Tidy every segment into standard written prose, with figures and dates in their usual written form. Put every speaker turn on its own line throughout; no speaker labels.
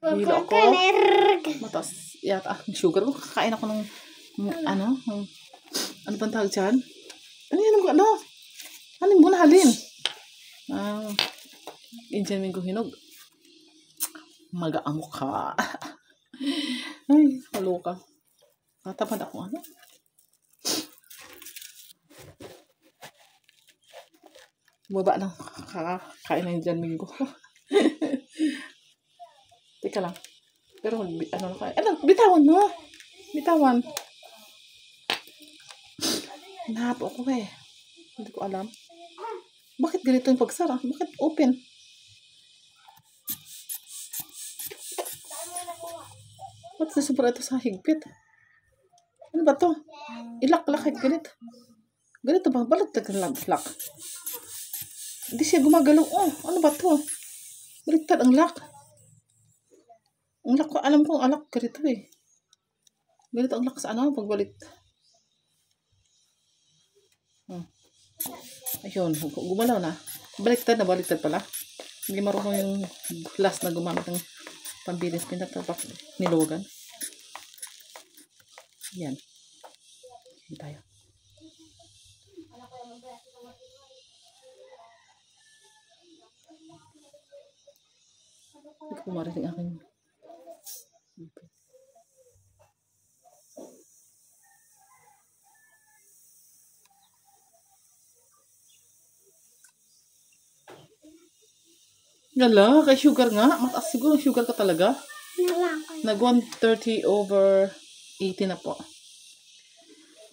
Hilo ako. Mataas yata ang sugar ko. Kakain ako ng ano bang tawag dyan? Ano yan? Ano yung bunahalin? Indian Mingo hinog. Magaang mukha. Ay, halo ka. Tatapad ako ano? Baba na kakain na Indian Mingo. Teka lang. Pero ano na kaya? Bitawan mo. Bitawan. Nahapo ako eh. Hindi ko alam. Bakit ganito yung pagsara? Bakit open? Ba't nasubra ito sa higpit? Ano ba to? Ilak-lakit ganito. Ganito ba? Baliktad ang lock. Hindi siya gumagalaw. Oh, ano ba to? Baliktad ang lock. Ang lock ko, alam ko ang lock ganito eh. Ganito ang lock sa ano, pagbalik. Ayun, gumalaw na. Baliktad pala. Hindi marunong yung glass na gumamit ng pambilis. Pinatapak niluwagan. Yan. Hindi tayo. Hindi ko marinig aking Gala, kay sugar nga. Mataas siguro sugar ka talaga. Nag 130/80 na po.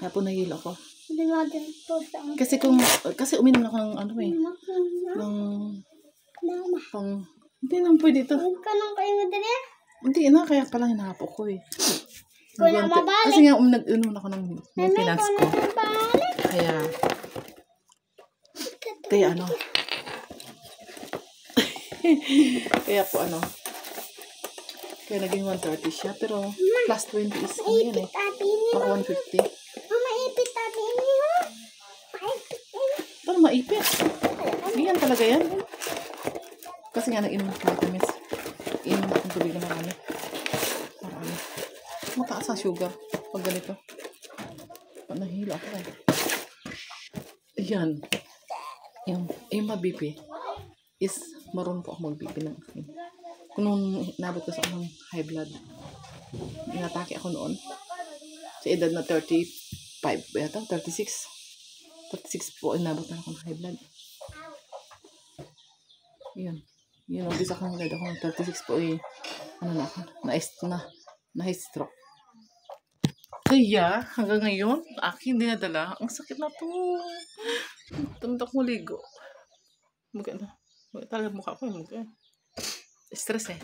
Kaya po nahilo ko. Kasi uminom ako ng ano eh. Hindi naman pwede ito. Hindi na, kaya pala hinahapo ko eh. Kasi nga nag-inom ako ng maintenance ko. Kaya ano. Kaya naging 130 siya. Pero plus 20 is ano yan eh. Baka 150.
Maipit tabi niyo.
Pero maipit. Ganyan talaga yan. Kasi nga nag-inom ng vitamins. Inom akong tubig na marami. Mataas ang sugar. Pag ganito. Pag nahila ako eh. Ayan. Yung BP is marunong po ako mag-BP ng akin. Kung nung nabot ko sa akong high blood, inatake ako noon. Sa edad na 35 yata, 36 po, inabot na ako ng high blood. Yun ang bisa kong edad ako ng 36 po eh. Ano na ako, na-high stroke. Kaya, hanggang ngayon, aking dinadala. Ang sakit na to. Tumtok mo ligo. Talaga mukha ko yung mukha. Stress eh.